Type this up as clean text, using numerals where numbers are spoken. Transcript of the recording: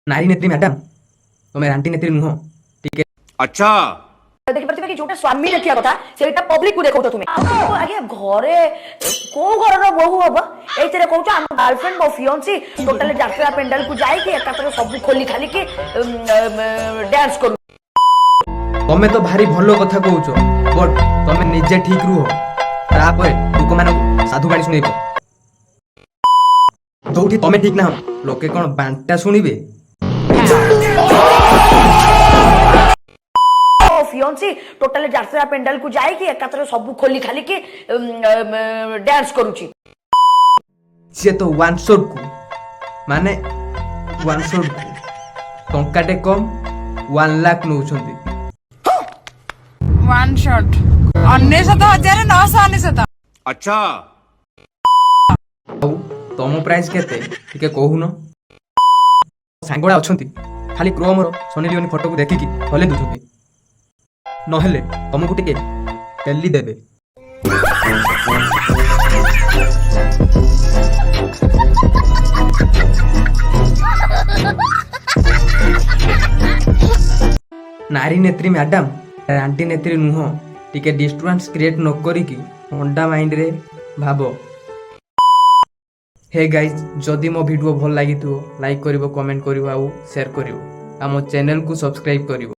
नारी नेत्री मैडम तुम रांटी नेत्री नुह टिके अच्छा देखिपारे कि जोटा स्वामी देखिया कथा सेटा पब्लिक को देखौ तुमे आगे घरे को घर बहु हम एतरे कहू हम गर्लफ्रेंड और फियांसी टोटली यात्रा पेंडल को जाई कि एकातर सब खोली खाली कि डांस करू तमे तो भारी भलो कथा कहूछ बट तमे निजे ठीक रुह तापर लोक मान साधु बाणी सुनेबो जोठी तमे ठीक ना लोके कोन बांटा सुनिबे फियांसी टोटली यात्रा पेंडल को जाई कि एकातर सब खोली खाली कि डांस करूची से तो वन शॉट को माने वन शॉट को टंकाटे कम 1 लाख नौछंती वन शॉट 19,999 अच्छा आउ तम प्राइस केते टिके कहून सांगड़ा अछंती खाली क्रोम रो सोनी लियोनी फोटो को देखि कि हले दुछंती नहेले तुमको टिके टेली देबे नारी नेत्री मैडम रांटी नेत्री नुह टिके डिस्टर्बेंस क्रिएट न करी कि अंडा माइंड रे भाबो हे गाइस जदि मो वीडियो भल लागि तो लाइक करिवो कमेंट करिवो आ शेयर करिवो आ मो चैनल को सब्सक्राइब करिवो।